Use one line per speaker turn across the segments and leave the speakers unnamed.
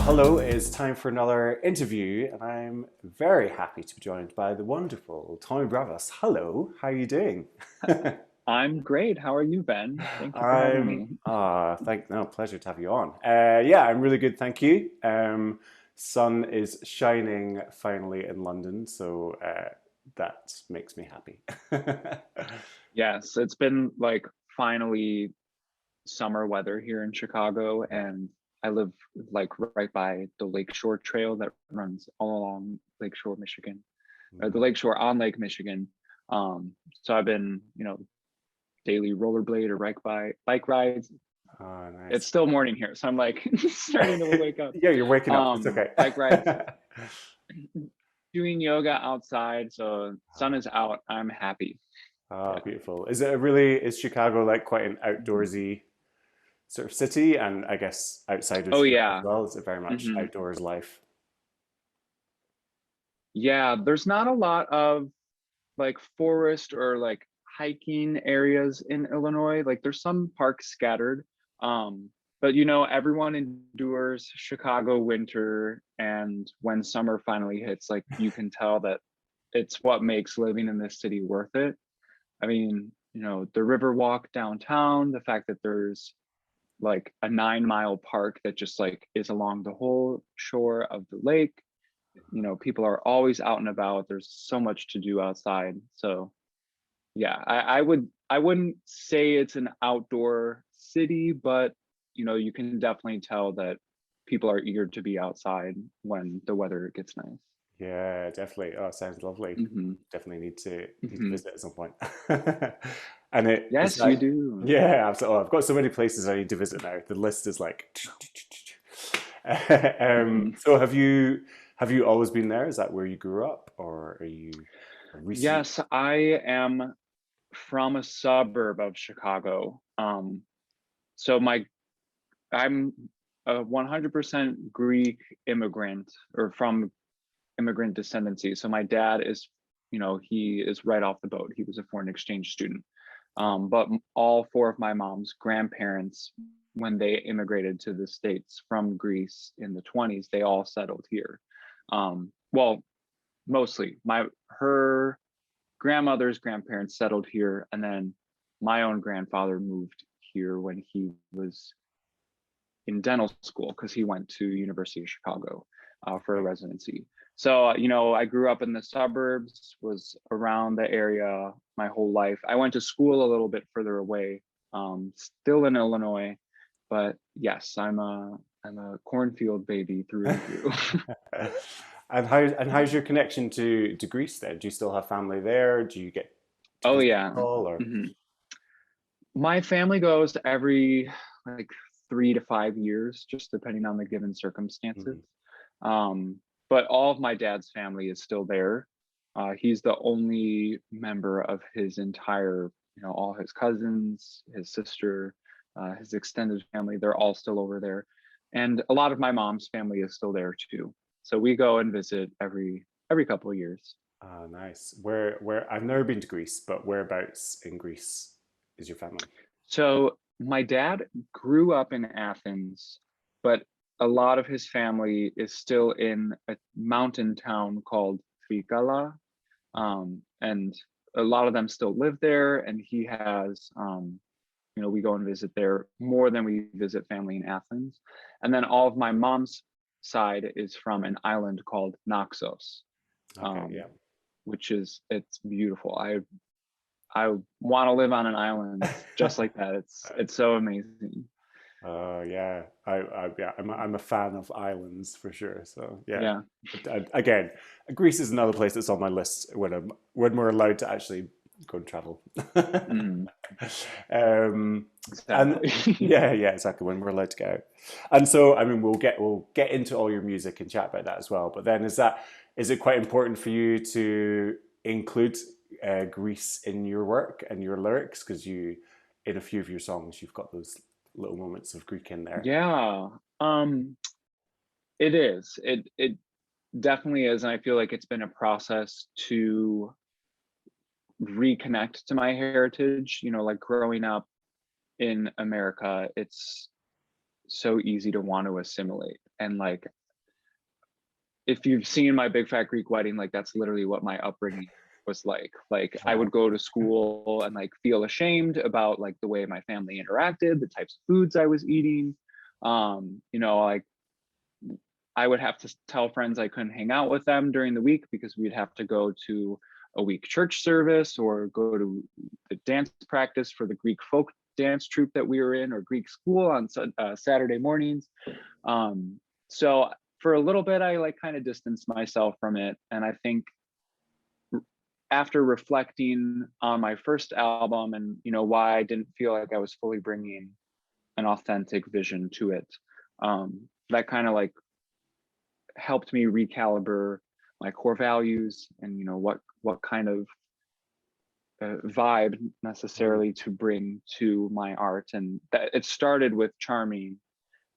hello, it's time for another interview, and I'm very happy to be joined by the wonderful Tommy Bravas. Hello, how are you doing?
I'm great. How are you, Ben? Thank you for having me.
No, pleasure to have you on. Yeah, I'm really good, thank you. Sun is shining finally in London, so that makes me happy.
Yes, it's been like finally summer weather here in Chicago,
Yeah.
and I live like right by the Lakeshore Trail that runs all along Lakeshore, Michigan, or the
Mm.
Lakeshore on Lake Michigan. So I've been, daily rollerblade or bike rides.
Oh,
It's
nice.
still morning here, so I'm like starting to wake up.
Yeah, you're waking up. It's okay.
Bike rides, doing yoga outside, so sun is out. I'm happy.
Ah,
Yeah.
beautiful. Is Chicago like quite an outdoorsy sort of city? And I guess outside of
Oh
Chicago as
yeah.
well, is it very much
hmm
outdoors life?
Yeah, there's not a lot of like forest or like hiking areas in Illinois. Like there's some parks scattered. But everyone endures Chicago winter, and when summer finally hits, like you can tell that it's what makes living in this city worth it. I mean, the river walk downtown, the fact that there's like a 9 mile park that just like is along the whole shore of the lake. People are always out and about. There's so much to do outside. So yeah, I wouldn't say it's an outdoor city, but you can definitely tell that people are eager to be outside when the weather gets nice.
Yeah, definitely. Oh, sounds lovely.
hmm
Definitely need to
hmm
visit at some point. And it's
Yes, you
like,
do.
yeah, absolutely. Oh, I've got so many places I need to visit now. The list is like,
hmm
so have you always been there? Is that where you grew up, or are you recently?
Yes, I am from a suburb of Chicago. So I'm a 100% Greek immigrant, or from immigrant descendancy. So my dad is, he is right off the boat. He was a foreign exchange student. But all four of my mom's grandparents, when they immigrated to the States from Greece in the 20s, they all settled here. Well, mostly her grandmother's grandparents settled here, and then my own grandfather moved here when he was in dental school because he went to University of Chicago for a
Okay.
residency. So, I grew up in the suburbs, was around the area my whole life. I went to school a little bit further away, still in Illinois, but yes, I'm a cornfield baby through and through.
And how's your connection to Greece then? Do you still have family there? Do you get to
Oh
visit
yeah.
at all, or?
hmm My family goes every like 3 to 5 years, just depending on the given circumstances.
Mhm.
Um, but all of my dad's family is still there. He's the only member of his entire, all his cousins, his sister, his extended family, they're all still over there. And a lot of my mom's family is still there too. So we go and visit every couple of years.
Ah, nice. Where I've never been to Greece, but whereabouts in Greece is your family?
So my dad grew up in Athens, but a lot of his family is still in a mountain town called Trikala. And a lot of them still live there, and he has, we go and visit there more than we visit family in Athens. And then all of my mom's side is from an island called Naxos,
Okay,
um,
yeah.
it's beautiful. I want to live on an island just like that. It's so amazing.
Yeah, yeah, I'm a fan of islands for sure. So yeah,
Yeah.
but again, Greece is another place that's on my list when we're allowed to actually go and travel.
Mm,
um, and
exactly.
yeah, yeah, exactly. When we're allowed to go out, and so I mean, we'll get into all your music and chat about that as well. But then, is it quite important for you to include Greece in your work and your lyrics because in a few of your songs you've got those little moments of Greek in there.
Yeah. It is. It definitely is, and I feel like it's been a process to reconnect to my heritage. Like growing up in America, it's so easy to want to assimilate. And like, if you've seen my Big Fat Greek Wedding, like that's literally what my upbringing was like. Like I
Oh,
would go to school and like feel ashamed about like the way my family interacted, the types of foods I was eating. Like I would have to tell friends I couldn't hang out with them during the week because we'd have to go to a week church service or go to the dance practice for the Greek folk dance troupe that we were in, or Greek school on Saturday mornings. So for a little bit, I like kind of distanced myself from it. And I think after reflecting on my first album and, why I didn't feel like I was fully bringing an authentic vision to it, that kind of like helped me recalibrate my core values and, what kind of vibe
mm,
necessarily to bring to my art. And that it started with Charming.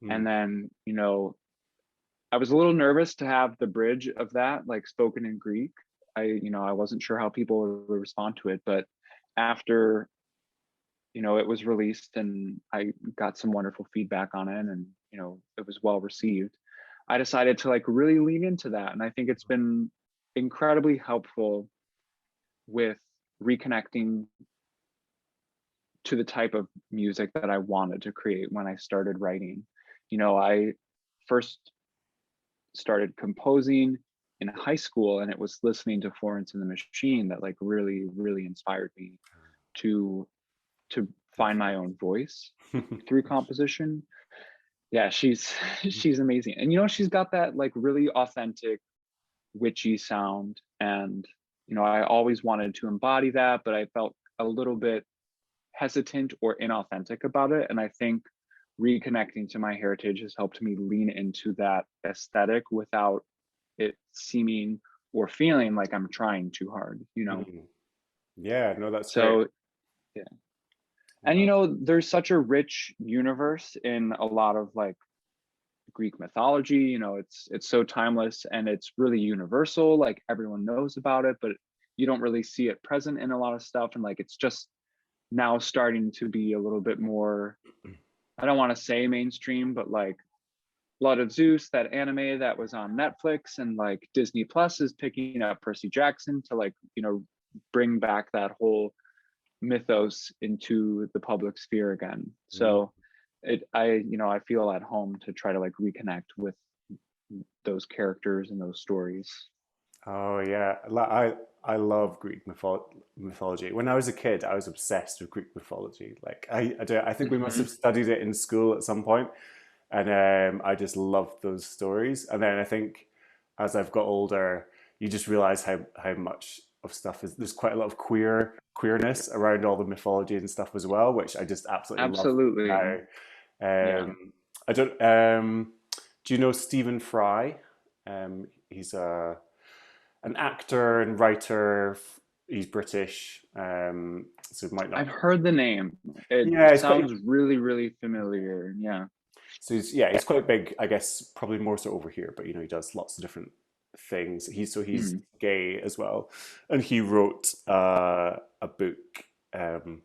And
mm,
then, I was a little nervous to have the bridge of that like spoken in Greek. I wasn't sure how people would respond to it, but after, it was released and I got some wonderful feedback on it and, it was well received. I decided to like really lean into that. And I think it's been incredibly helpful with reconnecting to the type of music that I wanted to create when I started writing. I first started composing in high school, and it was listening to Florence and the Machine that like really, really inspired me to to find my own voice through composition. Yeah, she's she's amazing. And she's got that like really authentic witchy sound, and I always wanted to embody that, but I felt a little bit hesitant or inauthentic about it. And I think reconnecting to my heritage has helped me lean into that aesthetic without it seeming or feeling like I'm trying too hard.
mm. Yeah, no, that's great.
So yeah. And
No,
there's such a rich universe in a lot of like Greek mythology. It's so timeless and it's really universal. Like everyone knows about it, but you don't really see it present in a lot of stuff. And like it's just now starting to be a little bit more, I don't want to say mainstream, but like Blood of Zeus, that anime that was on Netflix, and like Disney Plus is picking up Percy Jackson to like, bring back that whole mythos into the public sphere again.
mm.
So I feel at home to try to like reconnect with those characters and those stories.
Oh yeah, I love Greek mythology. When I was a kid, I was obsessed with Greek mythology. Like I think we must
Mm-hmm.
have studied it in school at some point, and I just loved those stories. And then I think as I've got older, you just realize how much of stuff is there's quite a lot of queerness around all the mythology and stuff as well, which I just absolutely love
Absolutely.
now.
Yeah.
I don't. Do you know Stephen Fry? He's a an actor and writer. He's British, so he might
I've
not.
heard the name. It
Yeah, he's quite.
sounds really, really familiar. Yeah.
So he's quite big. I guess probably more so over here, but he does lots of different things. He's
Mm.
gay as well, and he wrote a book. Um,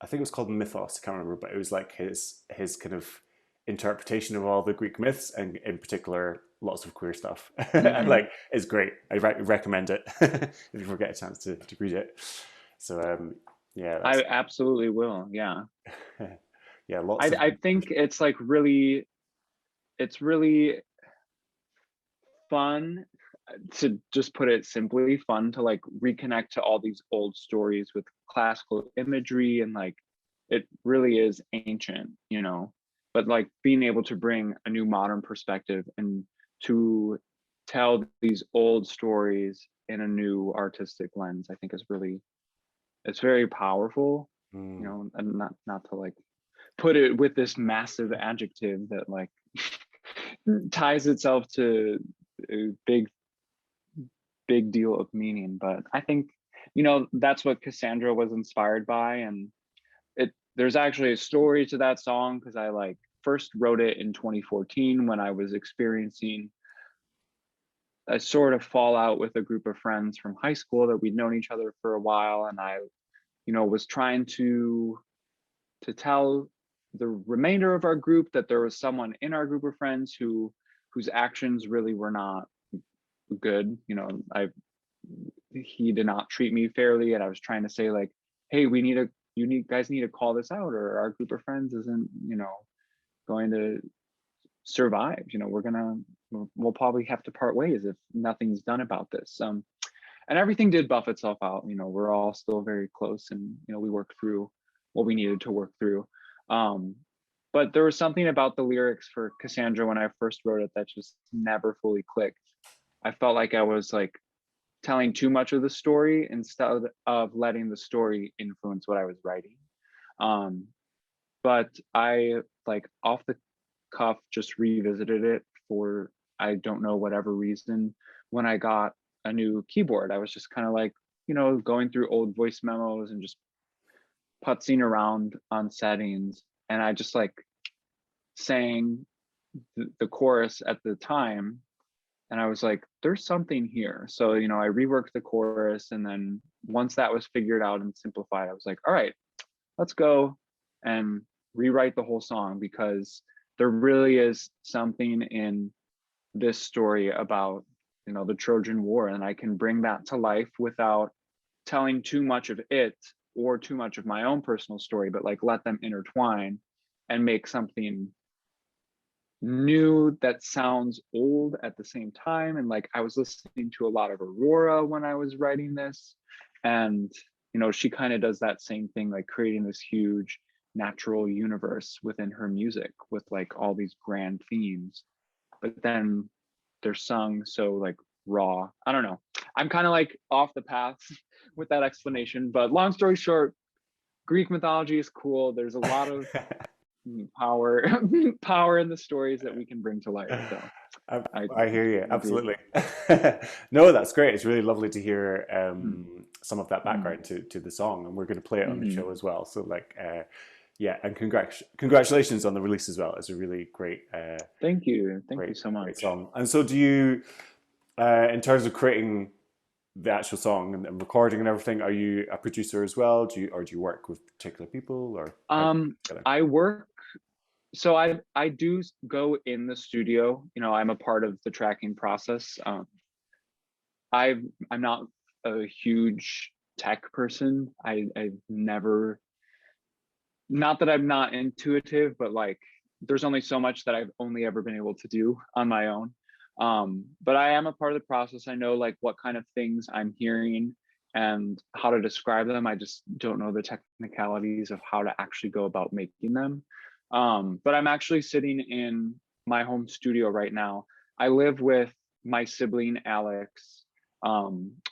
I think it was called Mythos. I can't remember, but it was like his kind of interpretation of all the Greek myths, and in particular, lots of queer stuff. And
Mm-hmm.
like, it's great. I recommend it if you ever get a chance to read it. So yeah,
I
that's
absolutely will. Yeah.
yeah, lots
I
of.
I think it's like really, it's really fun, to just put it simply, fun to like reconnect to all these old stories with classical imagery, and like it really is ancient. But like being able to bring a new modern perspective and to tell these old stories in a new artistic lens, I think is really, it's very powerful.
Mm.
And not to like put it with this massive adjective that like ties itself to a big deal of meaning. But I think that's what Cassandra was inspired by. And there's actually a story to that song, because I like first wrote it in 2014 when I was experiencing a sort of fallout with a group of friends from high school that we'd known each other for a while. And I was trying to tell the remainder of our group that there was someone in our group of friends who whose actions really were not good. You know, he did not treat me fairly, and I was trying to say like, hey, guys need to call this out, or our group of friends isn't, you know, going to survive. You know, we'll probably have to part ways if nothing's done about this. And everything did buff itself out. You know, we're all still very close, and you know, we worked through what we needed to work through. But there was something about the lyrics for Cassandra when I first wrote it that just never fully clicked. I felt like I was like telling too much of the story instead of letting the story influence what I was writing. But I, like, off the cuff, just revisited it for, I don't know, whatever reason. When I got a new keyboard, I was just kind of like, you know, going through old voice memos and just putzing around on settings. And I just like sang the chorus at the time, and I was like, there's something here. So, you know, I reworked the chorus, and then once that was figured out and simplified, I was like, all right, let's go and rewrite the whole song, because there really is something in this story about, you know, the Trojan War, and I can bring that to life without telling too much of it or too much of my own personal story, but like let them intertwine and make something new that sounds old at the same time. And like, I was listening to a lot of Aurora when I was writing this, and you know, she kind of does that same thing, like creating this huge natural universe within her music with like all these grand themes, but then they're sung so like raw. I don't know, I'm kind of like off the path with that explanation, but long story short, Greek mythology is cool. There's a lot of power power in the stories that we can bring to life. So
I,
I
I hear you,
agree.
absolutely. No, that's great. It's really lovely to hear some of that
Mm-hmm.
background to the song, and we're going to play it on the
Mm-hmm.
show as well. So, like, yeah, and congratulations on the release as well. It's a really
Thank you. Thank you
great,
so
great
much.
song. And so, do you, in terms of creating the actual song and recording and everything, are you a producer as well? Do you work with particular people, or how do you
Um,
put it together?
I work, so I do go in the studio. You know, I'm a part of the tracking process. I'm not a huge tech person. I've never, not that I'm not intuitive, but like there's only so much that I've only ever been able to do on my own. But I am a part of the process. I know like what kind of things I'm hearing and how to describe them. I just don't know the technicalities of how to actually go about making them. But I'm actually sitting in my home studio right now. I live with my sibling Alex.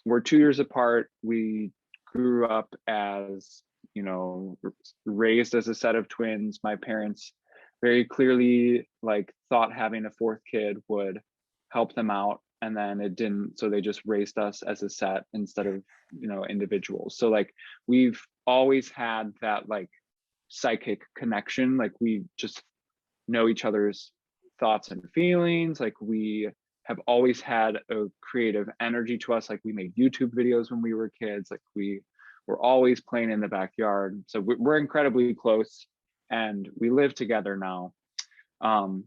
We're 2 years apart. We grew up as, you know, raised as a set of twins. My parents very clearly like thought having a fourth kid would help them out, and then it didn't, so they just raised us as a set instead of, you know, individuals. So like we've always had that like psychic connection, like we just know each other's thoughts and feelings. Like we have always had a creative energy to us. Like we made YouTube videos when we were kids. Like we were always playing in the backyard. So we're incredibly close, and we live together now. Um,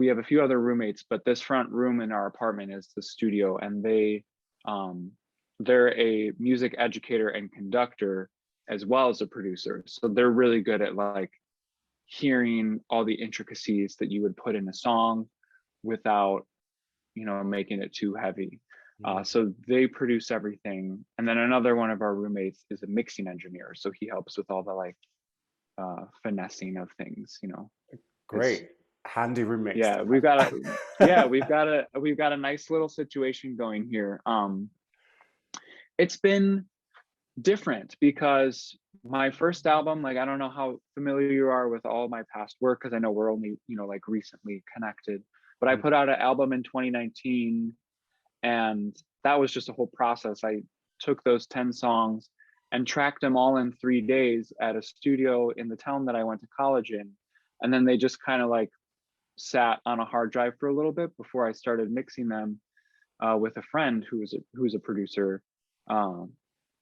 we have a few other roommates, but this front room in our apartment is the studio, and um, they're a music educator and conductor as well as a producer. So they're really good at like hearing all the intricacies that you would put in a song without, you know, making it too heavy.
Mm,
So they produce everything. And then another one of our roommates is a mixing engineer. So he helps with all the like finessing of things, you know, because
great, handy roommates
yeah,
to
we've got a yeah,
have.
we've got a nice little situation going here. It's been different because my first album, like I don't know how familiar you are with all my past work, because I know we're only, you know, like recently connected, but I put out an album in 2019, and that was just a whole process. I took those 10 songs and tracked them all in 3 days at a studio in the town that I went to college in, and then they just kind of like sat on a hard drive for a little bit before I started mixing them with a friend who's a producer. Um,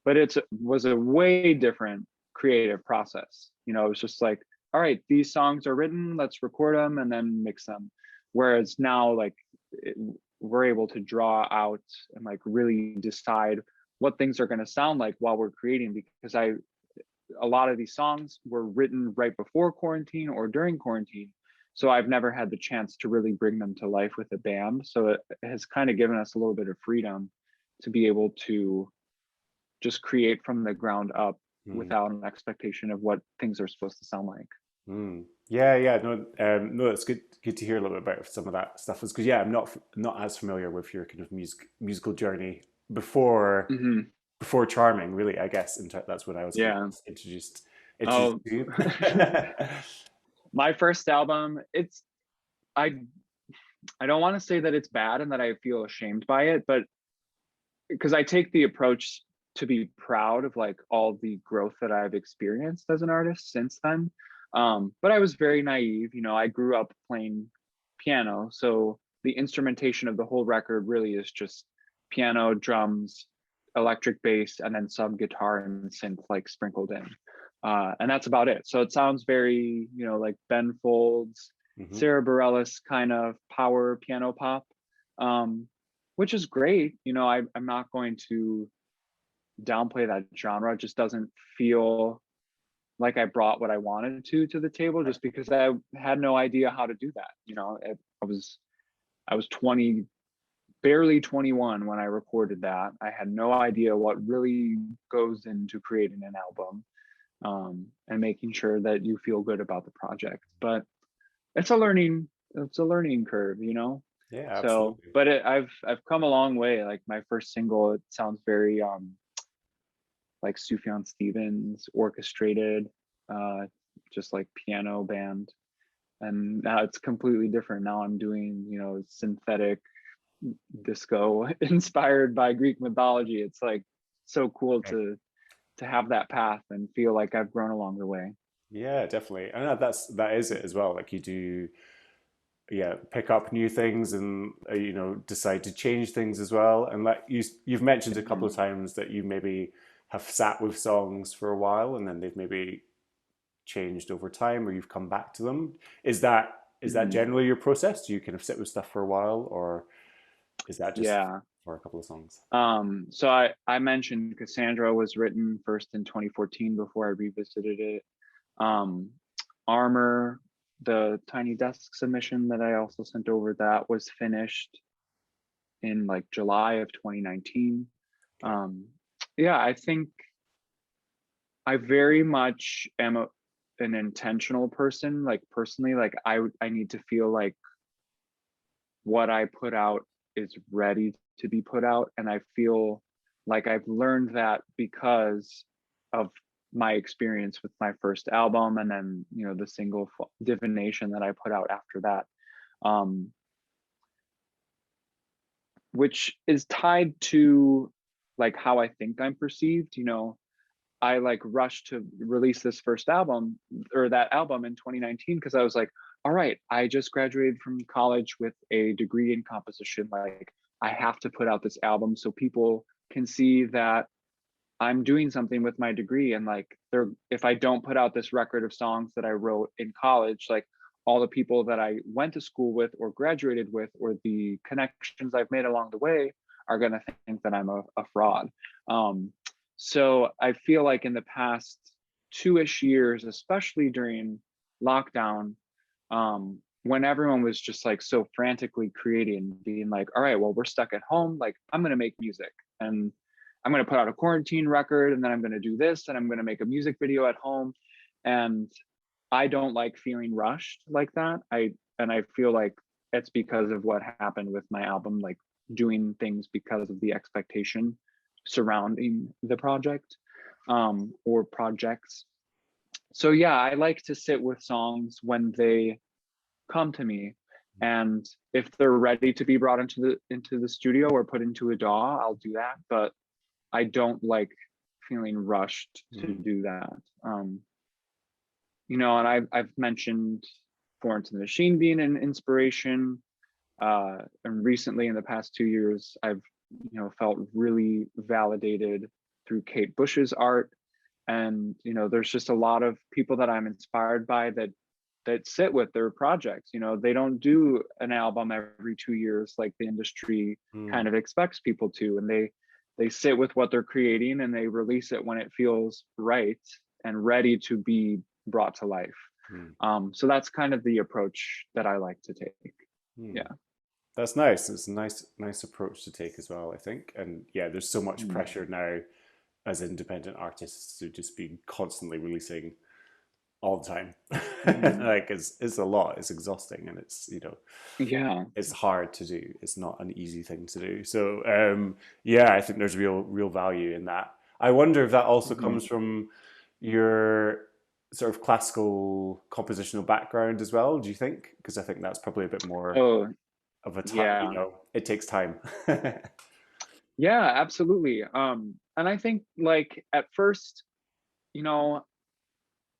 but it was a way different creative process. You know, it was just like, all right, these songs are written, let's record them and then mix them. Whereas now, like, it, we're able to draw out and like really decide what things are going to sound like while we're creating, because a lot of these songs were written right before quarantine or during quarantine. So I've never had the chance to really bring them to life with a band. So it has kind of given us a little bit of freedom to be able to just create from the ground up
Mm.
without an expectation of what things are supposed to sound like.
Mm. Yeah, yeah, no, no, it's good to hear a little bit about some of that stuff. Because yeah, I'm not as familiar with your kind of musical journey before
Hmm.
before Charming, really. I guess that's when I was kind of
Yeah.
introduced
Oh,
to.
my first album, I I don't want to say that it's bad and that I feel ashamed by it, but because I take the approach to be proud of like all the growth that I've experienced as an artist since then. But I was very naive. I grew up playing piano, so the instrumentation of the whole record really is just piano, drums, electric bass, and then some guitar and synth like sprinkled in. And that's about it. So it sounds very, like Ben Folds,
Hmm.
Sarah Bareilles kind of power piano pop. Um, which is great. I'm not going to downplay that genre. It just doesn't feel like I brought what I wanted to the table, just because I had no idea how to do that. I was 20, barely 21 when I recorded that. I had no idea what really goes into creating an album, and making sure that you feel good about the project. But it's a learning curve.
Yeah,
So,
absolutely.
but I've come a long way. Like my first single, it sounds very like Sufjan Stevens orchestrated, uh, just like piano band. And now it's completely different. Now I'm doing, synthetic disco inspired by Greek mythology. It's like so cool
Okay.
to have that path and feel like I've grown along the way.
Yeah, definitely. And that is it as well. Like you do, yeah, pick up new things and decide to change things as well. And like you've mentioned a couple
Mhm.
of times that you maybe have sat with songs for a while and then they've maybe changed over time or you've come back to them. Is that
Mhm.
generally your process? Do you kind of sit with stuff for a while, or is that just
Yeah.
for a couple of songs?
So I mentioned Cassandra was written first in 2014 before I revisited it. Um, Armor, the Tiny Desk submission that I also sent over, that was finished in like July of 2019.
Okay.
Um, yeah, I think I very much am an intentional person. Like personally, like I need to feel like what I put out is ready to be put out. And I feel like I've learned that because of my experience with my first album, and then, the single Divination that I put out after that, um, which is tied to like how I think I'm perceived. I like rushed to release this first album, or that album, in 2019, because I was like, all right, I just graduated from college with a degree in composition. Like, I have to put out this album so people can see that I'm doing something with my degree. And like, if I don't put out this record of songs that I wrote in college, like all the people that I went to school with or graduated with, or the connections I've made along the way, are going to think that I'm a fraud. Um, so I feel like in the past 2-ish years, especially during lockdown, when everyone was just like so frantically creating, being like, all right, well, we're stuck at home. Like, I'm going to make music, and I'm going to put out a quarantine record, and then I'm going to do this, and I'm going to make a music video at home. And I don't like feeling rushed like that. I feel like it's because of what happened with my album, like doing things because of the expectation surrounding the project, or projects. So yeah, I like to sit with songs when they come to me, and if they're ready to be brought into the studio or put into a DAW, I'll do that. But I don't like feeling rushed to
Mm.
do that. And I've mentioned Florence and the Machine being an inspiration. And recently, in the past 2 years, I've felt really validated through Kate Bush's art. And there's just a lot of people that I'm inspired by that that sit with their projects. You know, they don't do an album every 2 years like the industry kind
Mm,
of expects people to, and they sit with what they're creating and they release it when it feels right and ready to be brought to life.
mm,
So that's kind of the approach that I like to take.
mm.
Yeah.
That's nice. It's a nice approach to take as well, I think. And yeah, there's so much
Mm.
pressure now as independent artists to just be constantly releasing all the time.
Hmm.
Like it's a lot. It's exhausting, and it's
Yeah.
it's hard to do. It's not an easy thing to do. So yeah, I think there's real value in that. I wonder if that also
Hmm.
comes from your sort of classical compositional background as well. Do you think? Because I think that's probably a bit more
Oh,
of a time.
yeah.
It takes time.
Yeah, absolutely. And I think like at first, you know,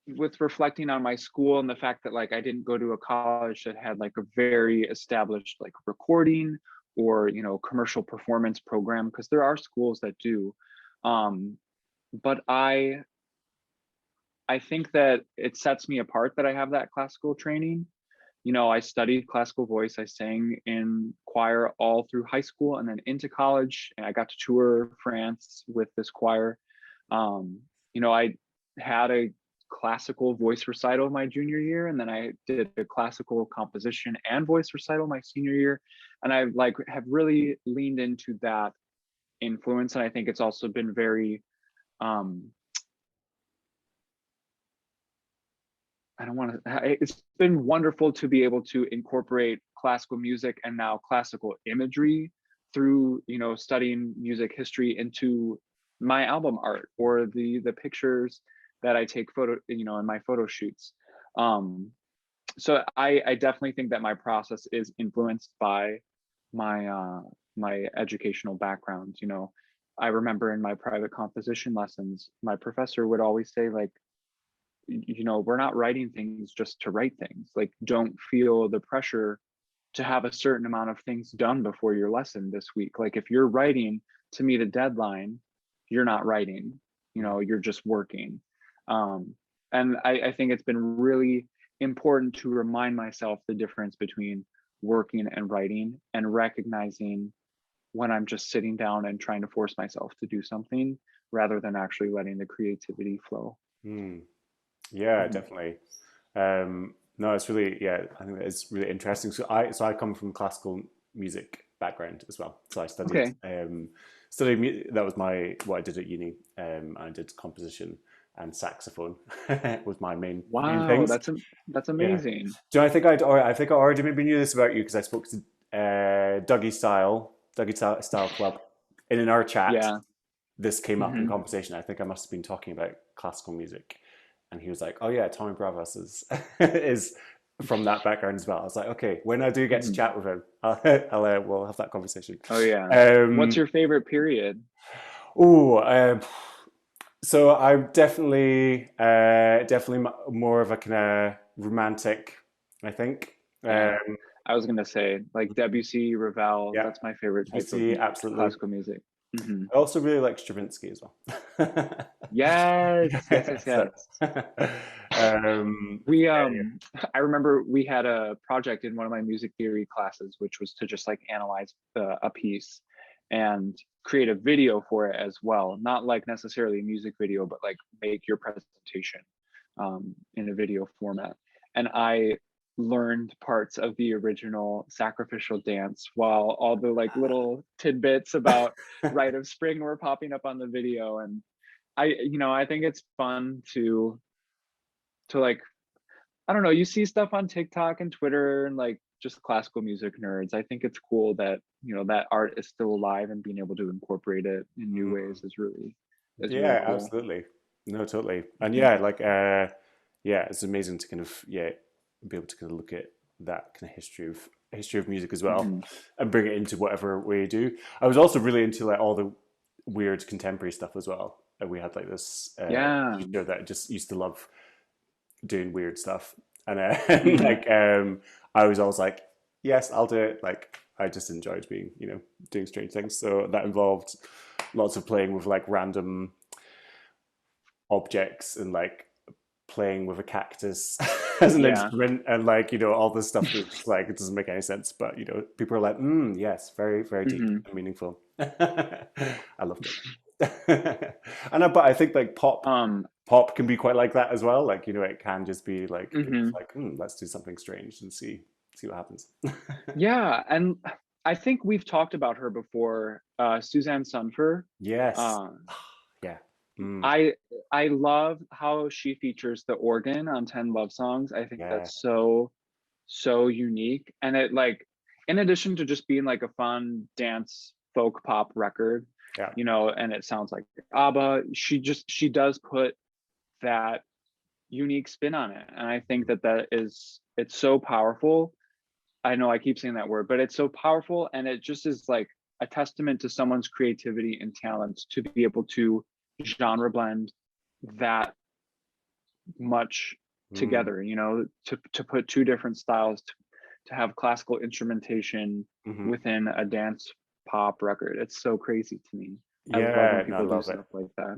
with reflecting on my school and the fact that like I didn't go to a college that had like a very established like recording or, you know, commercial performance program, because there are schools that do. Um, but I think that it sets me apart that I have that classical training. You know, I studied classical voice. I sang in choir all through high school and then into college, and I got to tour France with this choir. You know, I had a classical voice recital my junior year, and then I did a classical composition and voice recital my senior year, and I like have really leaned into that influence, and I think it's also been very um I don't want to, it's been wonderful to be able to incorporate classical music and now classical imagery through, you know, studying music history into my album art or the pictures that I take photo, you know, in my photo shoots. Um, so I definitely think that my process is influenced by my my educational background. You know, I remember in my private composition lessons, my professor would always say like, you know, we're not writing things just to write things. Like, don't feel the pressure to have a certain amount of things done before your lesson this week. Like, if you're writing to meet a deadline, you're not writing, you know, you're just working. Um, and I think it's been really important to remind myself the difference between working and writing and recognizing when I'm just sitting down and trying to force myself to do something rather than actually letting the creativity flow.
Hmm. Yeah,
Mhm.
definitely. No, it's really yeah. I think that is really interesting. So I come from classical music background as well. So I
Okay.
studied that was my what I did at uni. I did composition and saxophone was my main
Wow,
things.
that's
Yeah.
amazing.
Do I think I think I already maybe knew this about you because I spoke to Dougie Style Club in our chat.
Yeah.
This came up in
Hmm.
conversation. I think I must have been talking about classical music, and he was like, "Oh yeah, Tommy Bravas is is from that background as well." I was like, "Okay, when I do get to
Hmm.
chat with him, we'll have that conversation."
Oh yeah. What's
Um,
your favorite period?
oh, so I'm definitely more of a kind of romantic, I think.
Yeah. I was gonna say like Debussy, Ravel.
Yeah,
That's my favorite type of
Debussy, absolutely.
classical music. Hmm.
I also really like Stravinsky as well.
Yes, yes, yes,
So,
yes. We
yeah,
I remember we had a project in one of my music theory classes, which was to just like analyze a piece and create a video for it as well. Not like necessarily a music video, but like make your presentation in a video format. And I learned parts of the original sacrificial dance while all the like little tidbits about Rite of Spring were popping up on the video. And you know, I think it's fun to like, I don't know, you see stuff on TikTok and Twitter and like just classical music nerds. I think it's cool that, you know, that art is still alive and being able to incorporate it in new
mm,
ways is really
yeah,
cool.
absolutely. No, totally. And
Mhm.
yeah, yeah, it's amazing to kind of be able to kind of look at that kind of history of music as well
Mhm.
and bring it into whatever way you do. I was also really into like all the weird contemporary stuff as well. And we had like this
Yeah.
teacher that just used to love doing weird stuff, and
Mhm.
like I was always like, yes, I'll do it. Like I just enjoyed being, doing strange things. So that involved lots of playing with like random objects and like playing with a cactus as an
Yeah.
instrument, and like, all this stuff that's just like, it doesn't make any sense, but people are like, yes, very, very deep
Hmm.
and meaningful. I loved it. But I think like
Um,
pop can be quite like that as well. Like, it can just be like, it's
mhm.
like, let's do something strange and see what happens.
Yeah, and I think we've talked about her before, Suzanne Sunfer.
Yes.
Uh,
Yeah. Mm,
I I love how she features the organ on 10 Love Songs. I think
yeah.
that's so unique. And it like, in addition to just being like a fun dance folk pop record,
Yeah.
and it sounds like ABBA, she does put that unique spin on it. And I think it's so powerful. I know I keep saying that word, but it's so powerful, and it just is like a testament to someone's creativity and talent to be able to genre blend that much
Mm,
together, to put two different styles, to have classical instrumentation
hmm.
within a dance pop record. It's so crazy to me. I love when
Yeah. No, I
people do
love it.
stuff like that.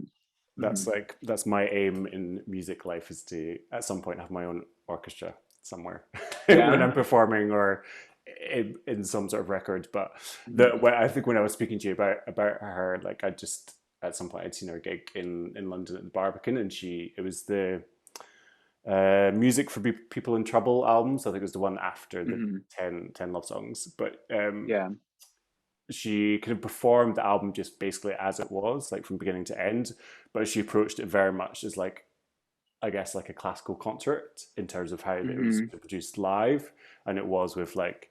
That's
Hmm.
like that's my aim in music life, is to at some point have my own orchestra somewhere when
Yeah.
I'm performing, or in some sort of record. But
Hmm.
I think when I was speaking to you about her, like, I just at some point I'd seen her gig in London at the Barbican, and it was the Music for People in Trouble album. So I think it was the one after the
Hmm.
10 Love Songs. But
Yeah.
she kind of performed the album just basically as it was, like from beginning to end. But she approached it very much as like, I guess, like a classical concert in terms of how it was
Hmm.
produced live, and it was with like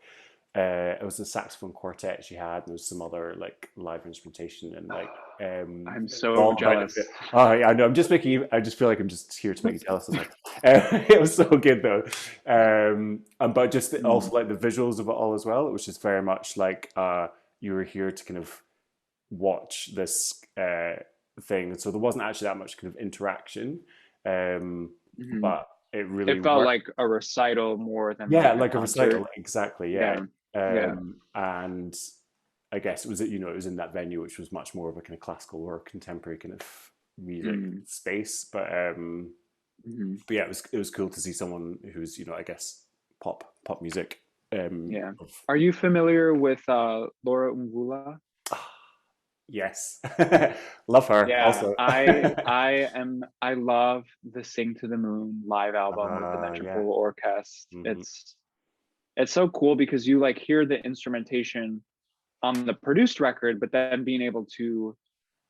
it was a saxophone quartet she had, and there was some other like live instrumentation, and like
I'm
it was all
so
about the.
jealous.
Oh, yeah, I know. I'm just making you. I just feel like I'm just here to make you jealous. It was so good though, but just
Mm.
also like the visuals of it all as well. It was just very much like you were here to kind of watch this thing. So there wasn't actually that much kind of interaction,
Hmm.
but it really
It felt
worked.
like a recital more than
Yeah,
like a
like a recital,
concert.
exactly. Yeah,
Yeah. Yeah.
and I guess it was it was in that venue, which was much more of a kind of classical or contemporary kind of music
Mm.
space.
Hmm.
But yeah, it was cool to see someone who's I guess pop music.
Yeah.
Of,
Are you familiar with Laura Mvula?
yes, love her
Yeah,
also.
I love the Sing to the Moon live album with the
Yeah.
Metropole Orchestra.
Hmm.
It's so cool because you like hear the instrumentation on the produced record, but then being able to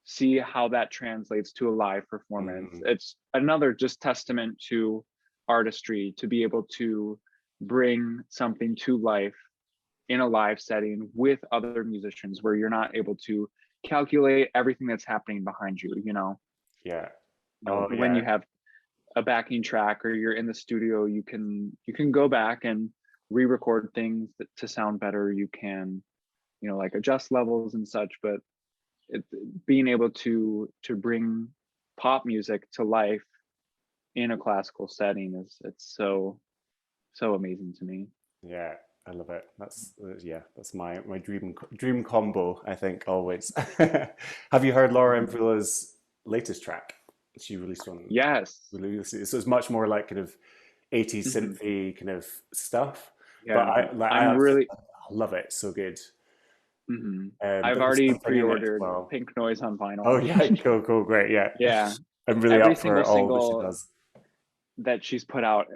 see how that translates to a live performance.
Hmm.
It's another just testament to artistry to be able to bring something to life in a live setting with other musicians where you're not able to calculate everything that's happening behind you,
Yeah. Oh
when
yeah.
you have a backing track or you're in the studio, you can go back and re-record things to sound better. You can, like adjust levels and such, but it, being able to bring pop music to life in a classical setting is it's so amazing to me.
Yeah. I love it. That's yeah. That's my dream combo. I think always. Have you heard Laura
Mhm.
Mvula's latest track? She released one.
Yes.
So it's much more like kind of 80s
Hmm.
synthy kind of stuff. But
Yeah,
I
I'm
absolutely
really.
love it. So good.
Hmm. I've
There was
already
something in it as
pre-ordered
well.
Pink Noise on
Oh
vinyl.
yeah, cool, cool, great, yeah.
Yeah,
I'm really
every
up for
single
all that she
single
does.
that she's put out,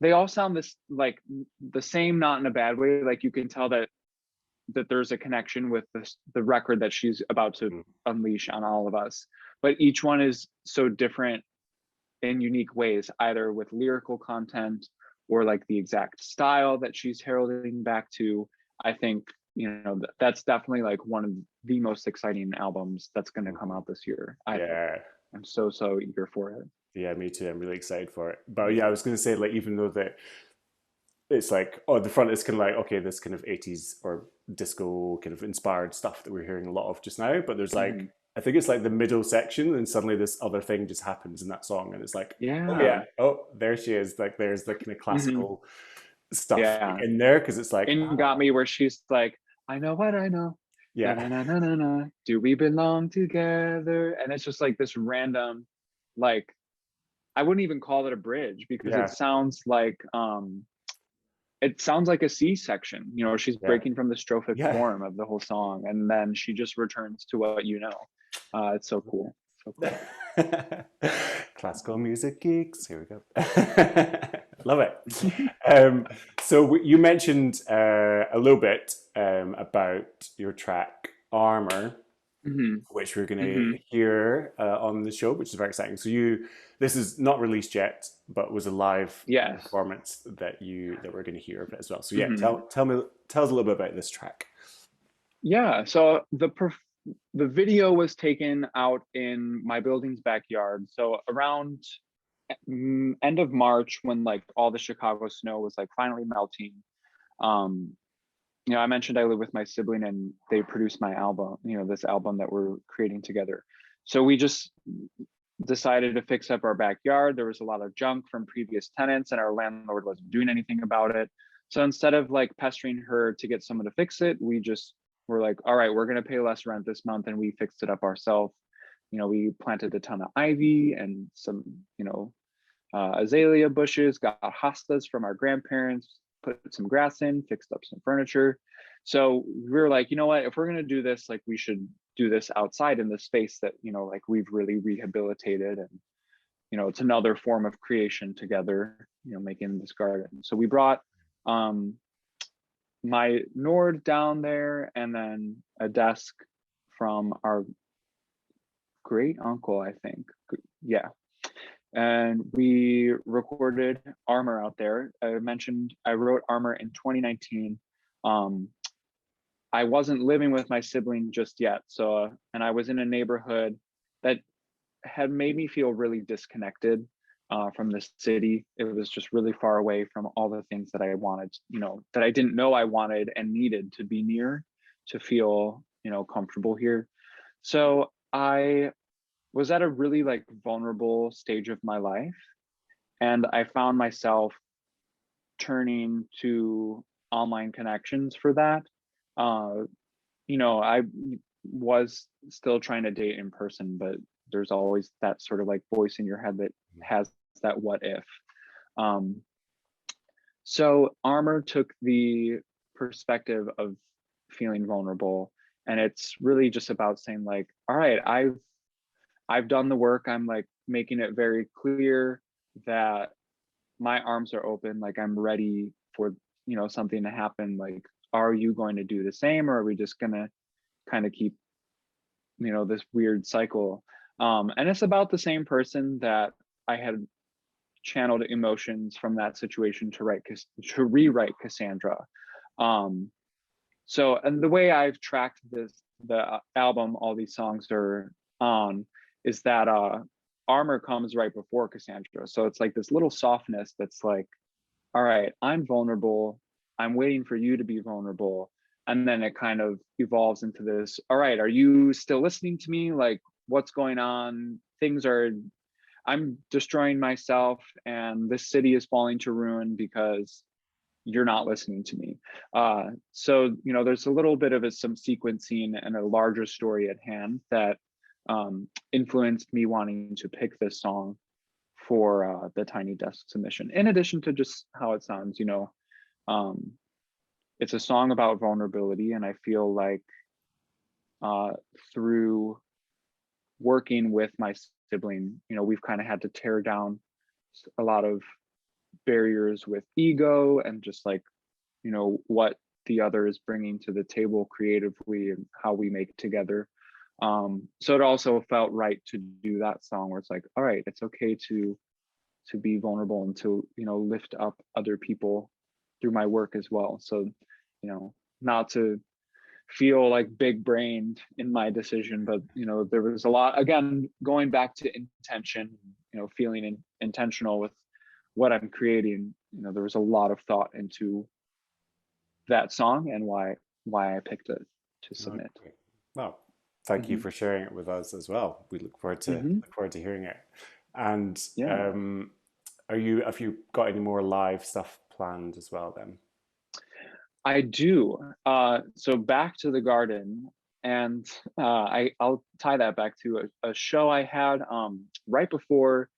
they all sound this like the same, not in a bad way. Like you can tell that there's a connection with the record that she's about to
Mm,
unleash on all of us. But each one is so different in unique ways, either with lyrical content or like the exact style that she's heralding back to. I think, that's definitely like one of the most exciting albums that's going to come
mhm.
out this year. I think.
Yeah,
I'm so eager for it.
yeah, me too. I'm really excited for it. But yeah, I was going to say, like, even though that it's like, oh, the front is kind of like, okay, this kind of 80s or disco kind of inspired stuff that we're hearing a lot of just now. But there's
Hmm.
like, I think it's like the middle section, and suddenly this other thing just happens in that song, and it's like, oh
Yeah.
yeah, oh, there she is. Like, there's the kind of
Hmm.
classical stuff
Yeah.
in there, because it's like,
And got me where she's like, I know what I know. Da,
yeah.
na, na, na, na, na. Do we belong together? And it's just like this random, like, I wouldn't even call it a bridge because
Yeah,
it sounds like a C section. You know, she's
yeah,
breaking from the strophic
yeah.
form of the whole song, and then she just returns to what you know. It's so cool, so cool.
Classical music geeks. Here we go. Love it. Um, you mentioned a little bit about your track Armor,
Hmm.
which we're going to
Hmm.
hear on the show, which is very exciting. This is not released yet, but was a live
Yes.
performance that we're going to hear of it as well. So yeah,
Hmm.
tell us a little bit about this track.
Yeah. So the video was taken out in my building's backyard. So around end of March, when like all the Chicago snow was like finally melting. Um, you know, I mentioned I live with my sibling and they produced my album, you know, this album that we're creating together. So we just decided to fix up our backyard. There was a lot of junk from previous tenants and our landlord wasn't doing anything about it. So instead of like pestering her to get someone to fix it, we just were like, all right, we're going to pay less rent this month. And we fixed it up ourselves. You know, we planted a ton of ivy and some, you know, azalea bushes, got hostas from our grandparents, put some grass in, fixed up some furniture. So we were like, you know what, if we're going to do this, like we should do this outside in the space that, you know, like we've really rehabilitated. And, you know, it's another form of creation together, you know, making this garden. So we brought um, my Nord down there and then a desk from our great uncle, I think. Yeah, and we recorded Armor out there. I mentioned I wrote Armor in 2019. Um, I wasn't living with my sibling just yet, so and I was in a neighborhood that had made me feel really disconnected from the city. It was just really far away from all the things that I wanted, you know, that I didn't know I wanted and needed to be near to feel, you know, comfortable here. So I was at a really like vulnerable stage of my life and I found myself turning to online connections for that. Uh, you know, I was still trying to date in person, but there's always that sort of like voice in your head that has that what if. Um, so Armor took the perspective of feeling vulnerable, and it's really just about saying like, all right, I've done the work. I'm like making it very clear that my arms are open, like I'm ready for, you know, something to happen. Like, are you going to do the same, or are we just gonna kind of keep, you know, this weird cycle? And it's about the same person that I had channeled emotions from that situation to rewrite Cassandra. um so, and the way I've tracked the album all these songs are on is that Armor comes right before Cassandra, so it's like this little softness that's like, all right, I'm vulnerable. I'm waiting for you to be vulnerable. And then it kind of evolves into this, all right, are you still listening to me? Like, what's going on? I'm destroying myself, and this city is falling to ruin because you're not listening to me. So, you know, there's a little bit of some sequencing and a larger story at hand that influenced me wanting to pick this song for the Tiny Desk submission. In addition to just how it sounds, you know, um, it's a song about vulnerability, and I feel like uh, through working with my sibling, you know, we've kind of had to tear down a lot of barriers with ego and just like, you know, what the other is bringing to the table creatively and how we make together. So it also felt right to do that song where it's like, all right, it's okay to be vulnerable and to, you know, lift up other people through my work as well. So, you know, not to feel like big brained in my decision, but, you know, there was a lot, again, going back to intention, you know, feeling intentional with what I'm creating. You know, there was a lot of thought into that song and why I picked it to submit.
Okay. Well, thank you
Hmm.
for sharing it with us as well. We
Hmm.
look forward to hearing it. And
Yeah,
have you got any more live stuff planned as well then?
I do. So back to the garden, and I'll tie that back to a show I had right before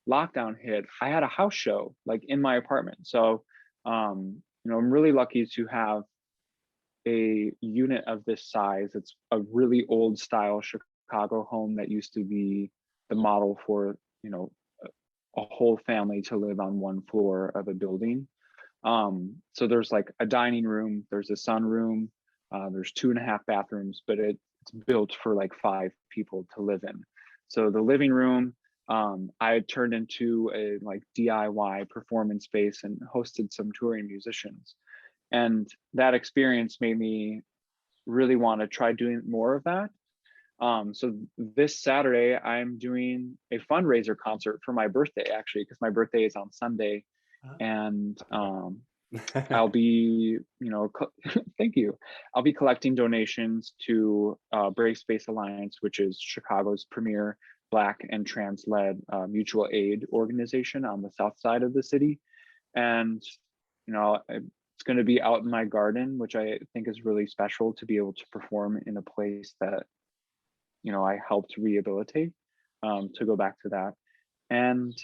lockdown hit, I had a house show like in my apartment. So, I'm really lucky to have a unit of this size. It's a really old style Chicago home that used to be the model for, a whole family to live on one floor of a building. So there's like a dining room, there's a sunroom, there's 2.5 bathrooms, but it's built for like 5 people to live in. So the living room, I had turned into a like DIY performance space and hosted some touring musicians. And that experience made me really want to try doing more of that. So this Saturday, I'm doing a fundraiser concert for my birthday, actually, because my birthday is on Sunday. And I'll be, thank you. I'll be collecting donations to Brave Space Alliance, which is Chicago's premier Black and trans-led mutual aid organization on the south side of the city. And, it's going to be out in my garden, which I think is really special to be able to perform in a place that, I helped rehabilitate, to go back to that. And,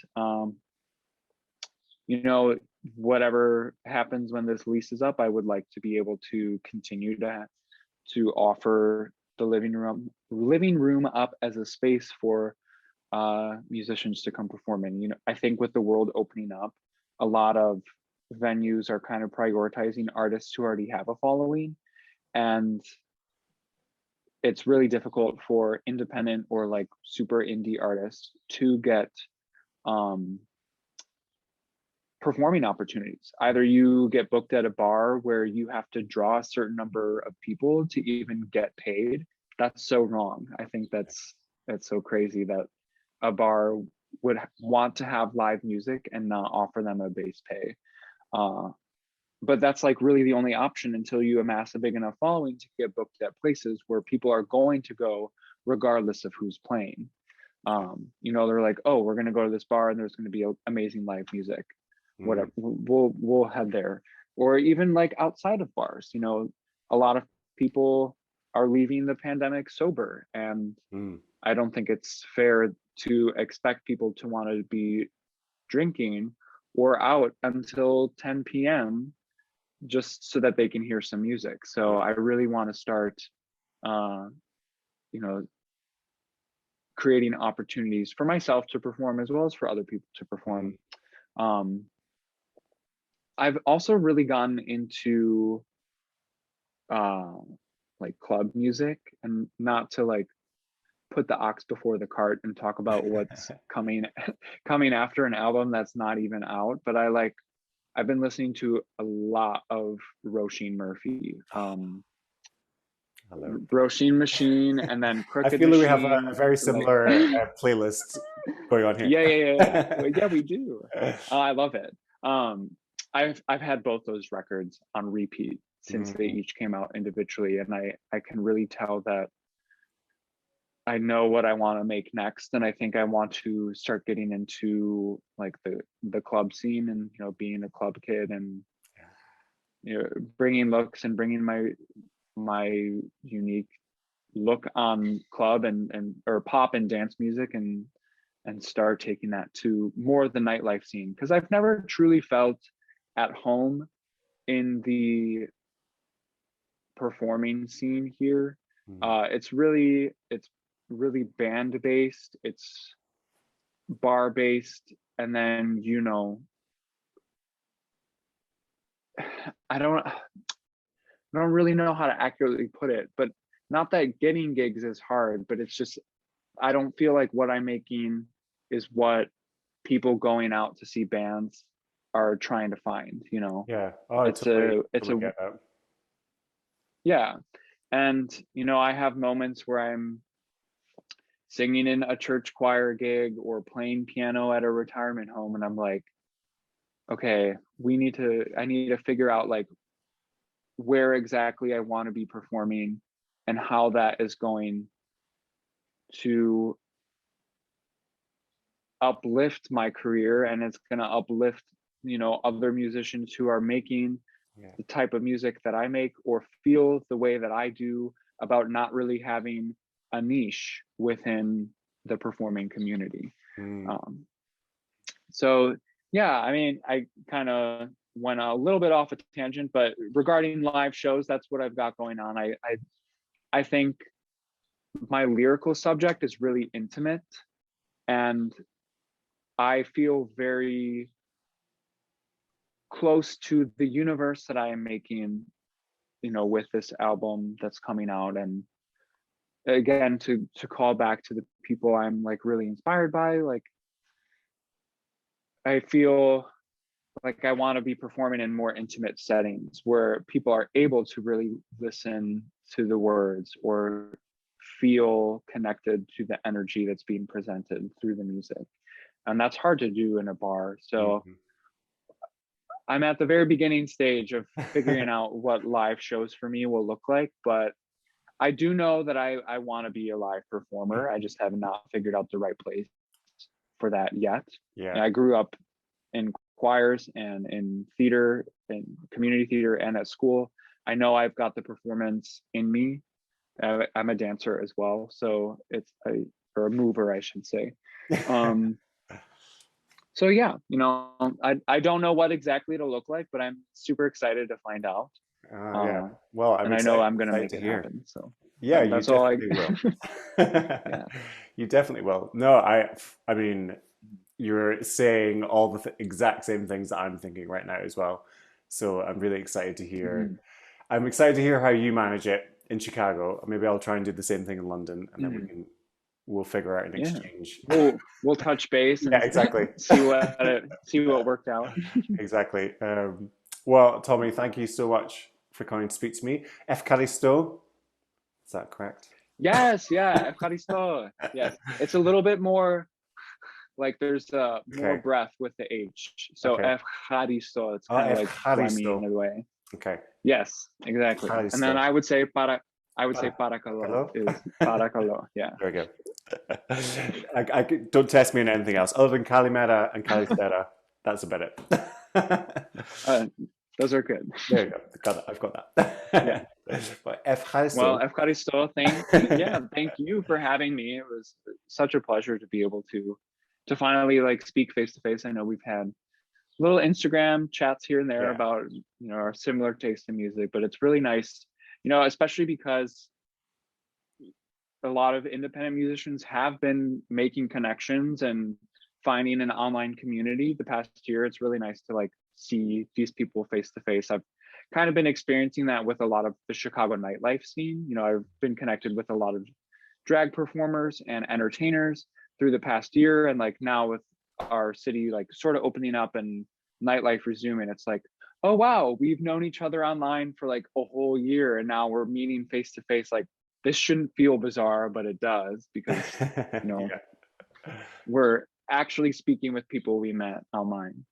whatever happens when this lease is up, I would like to be able to continue to offer the living room up as a space for musicians to come perform in. I think with the world opening up, a lot of venues are kind of prioritizing artists who already have a following, and it's really difficult for independent or like super indie artists to get performing opportunities. Either you get booked at a bar where you have to draw a certain number of people to even get paid. That's so wrong. I think that's so crazy that a bar would want to have live music and not offer them a base pay. But that's like really the only option until you amass a big enough following to get booked at places where people are going to go regardless of who's playing. They're like, oh, we're going to go to this bar and there's going to be amazing live music. Whatever, we'll head there. Or even like outside of bars, a lot of people are leaving the pandemic sober, and I don't think it's fair to expect people to want to be drinking or out until 10 p.m. just so that they can hear some music. So I really want to start creating opportunities for myself to perform as well as for other people to perform. I've also really gotten into like club music, and not to like put the ox before the cart and talk about what's coming after an album that's not even out, but I've been listening to a lot of Roisin Murphy, Roisin Machine, and then
I
Crooked
feel like we have
Machine.
a very similar playlist going on here.
Yeah. Well, yeah, we do. I love it. I've had both those records on repeat since they each came out individually, and I can really tell that I know what I want to make next, and I think I want to start getting into like the club scene, and being a club kid, and bringing looks and bringing my unique look on club and or pop and dance music, and start taking that to more of the nightlife scene, because I've never truly felt at home in the performing scene here. It's really band based, it's bar based, and then I don't really know how to accurately put it, but not that getting gigs is hard, but it's just I don't feel like what I'm making is what people going out to see bands are trying to find.
Yeah. Oh, I
it's a
get that.
Yeah. And I have moments where I'm singing in a church choir gig or playing piano at a retirement home, and I'm like, okay, I need to figure out like where exactly I want to be performing and how that is going to uplift my career, and it's going to uplift other musicians who are making the type of music that I make, or feel the way that I do about not really having a niche within the performing community. So yeah, I mean, I kind of went a little bit off a tangent, but regarding live shows, that's what I've got going on. I think my lyrical subject is really intimate, and I feel very close to the universe that I am making, with this album that's coming out. And again, to call back to the people I'm like really inspired by, like I feel like I want to be performing in more intimate settings where people are able to really listen to the words or feel connected to the energy that's being presented through the music. And that's hard to do in a bar. So
Mhm.
I'm at the very beginning stage of figuring out what live shows for me will look like, but I do know that I want to be a live performer. I just have not figured out the right place for that yet.
Yeah.
And I grew up in choirs and in theater and community theater and at school. I know I've got the performance in me. I'm a dancer as well, so or a mover, I should say. Um, so yeah, I don't know what exactly it'll look like, but I'm super excited to find out.
Yeah.
Uh,
Well, I'm
and I know
excited,
I'm gonna
excited
make
to
it
hear.
happen. So
Yeah, you
that's all I.
definitely will.
Yeah.
You definitely will. No, I mean, you're saying all the exact same things that I'm thinking right now as well. So I'm really excited to hear.
Mhm.
I'm excited to hear how you manage it in Chicago. Maybe I'll try and do the same thing in London, and then
Mhm.
we'll figure out an
Yeah.
exchange.
We'll touch base
Yeah,
and
exactly.
see what worked out.
Exactly. Well, Tommy, thank you so much for coming to speak to me. F. Callisto, is that correct?
Yes, yeah, Evcharisto. Yes, it's a little bit more like there's more
Okay.
breath with the H. So
Okay.
Evcharisto, it's
Oh,
kind of
F.
like phlegmy in
Callisto.
a way.
Okay.
Yes, exactly. And then
Callisto.
I would say parakalo
Hello?
is parakalo. Yeah.
There we go. Don't test me on anything else other than Calimera and Calistera. That's about it.
Uh, those are good.
There you go. Got that. I've got
Yeah.
that. But
Well,
Evcharisto.
Evcharisto, thank you for having me. It was such a pleasure to be able to finally like speak face to face. I know we've had little Instagram chats here and there
Yeah.
about our similar taste in music, but it's really nice, especially because a lot of independent musicians have been making connections and finding an online community the past year. It's really nice to like see these people face to face. I've kind of been experiencing that with a lot of the Chicago nightlife scene. I've been connected with a lot of drag performers and entertainers through the past year, and like now with our city like sort of opening up and nightlife resuming, it's like, oh wow, we've known each other online for like a whole year and now we're meeting face to face. Like this shouldn't feel bizarre, but it does because you know
Yeah.
we're actually speaking with people we met online.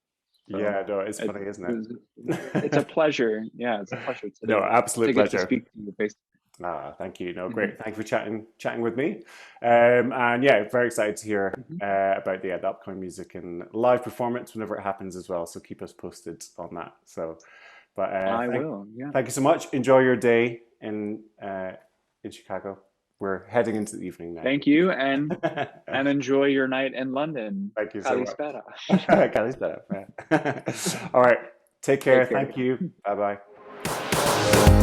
So
Yeah, no, it's
it,
funny, isn't
it was, it's a
it?
pleasure. Yeah, it's a pleasure
No,
to
absolute
get to
pleasure.
speak to you face.
Ah, thank you. No,
Mhm,
great. Thank you for chatting with me. And yeah, very excited to hear
mhm.
about the upcoming music and live performance whenever it happens as well. So keep us posted on that. So, but
I will. Yeah.
thank you so much. Enjoy your day in Chicago. We're heading into the evening now.
Thank you, and enjoy your night in London.
Thank you so much.
Kalispera.
Callie's better. All right. Take care.
Take care.
Thank you. Bye bye.